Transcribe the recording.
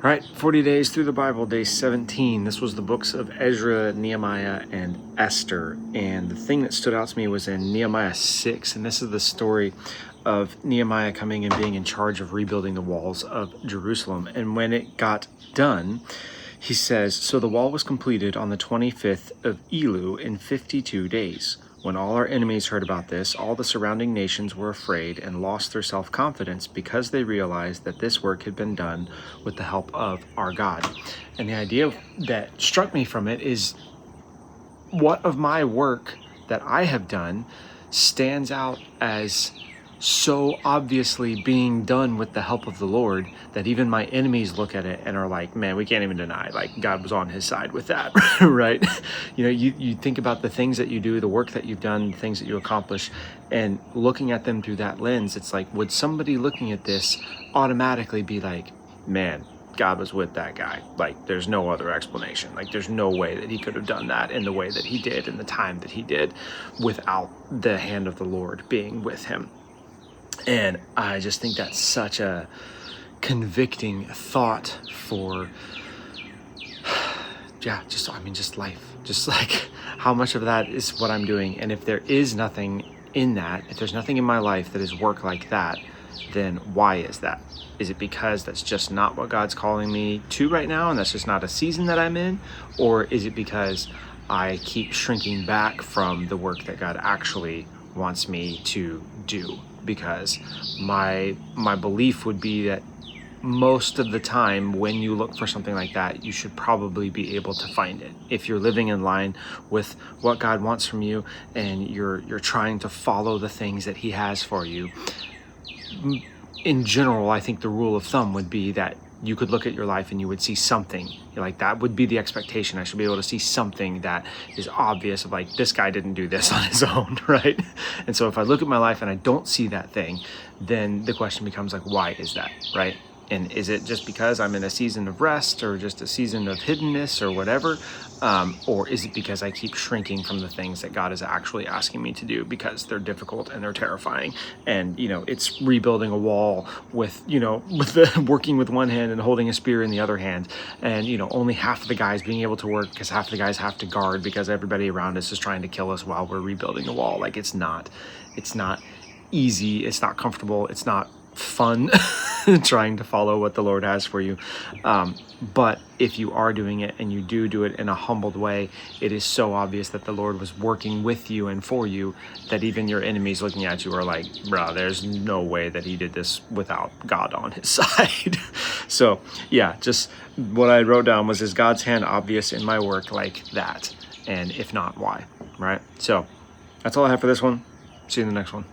All right, 40 days through the Bible, day 17. This was the books of Ezra, Nehemiah, and Esther. And the thing that stood out to me was in Nehemiah 6. And this is the story of Nehemiah coming and being in charge of rebuilding the walls of Jerusalem. And when it got done, he says, so the wall was completed on the 25th of Elul in 52 days. When all our enemies heard about this, all the surrounding nations were afraid and lost their self-confidence because they realized that this work had been done with the help of our God. And the idea that struck me from it is, what of my work that I have done stands out as so obviously being done with the help of the Lord that even my enemies look at it and are like, man, we can't even deny, like, God was on his side with that, right? You know, you think about the things that you do, the work that you've done, the things that you accomplish, and looking at them through that lens, it's like, would somebody looking at this automatically be like, man, God was with that guy? Like, there's no other explanation. Like, there's no way that he could have done that in the way that he did, in the time that he did, without the hand of the Lord being with him. And I just think that's such a convicting thought for, just life. Just like, how much of that is what I'm doing? And if there is nothing in that, if there's nothing in my life that is work like that, then why is that? Is it because that's just not what God's calling me to right now, and that's just not a season that I'm in? Or is it because I keep shrinking back from the work that God actually wants me to do? Because my belief would be that most of the time when you look for something like that, you should probably be able to find it. If you're living in line with what God wants from you and you're trying to follow the things that he has for you, in general, I think the rule of thumb would be that you could look at your life and you would see something. Like, that would be the expectation. I should be able to see something that is obvious of, like, this guy didn't do this on his own, right? And so if I look at my life and I don't see that thing, then the question becomes like, why is that, right? And is it just because I'm in a season of rest or just a season of hiddenness or whatever? Or is it because I keep shrinking from the things that God is actually asking me to do because they're difficult and they're terrifying? And, it's rebuilding a wall with working with one hand and holding a spear in the other hand. And, only half of the guys being able to work because half of the guys have to guard because everybody around us is trying to kill us while we're rebuilding the wall. Like, it's not easy. It's not comfortable. It's not fun trying to follow what the Lord has for you. But if you are doing it and you do it in a humbled way, it is so obvious that the Lord was working with you and for you that even your enemies looking at you are like, bro, there's no way that he did this without God on his side. So yeah, just what I wrote down was, is God's hand obvious in my work like that? And if not, why? Right? So that's all I have for this one. See you in the next one.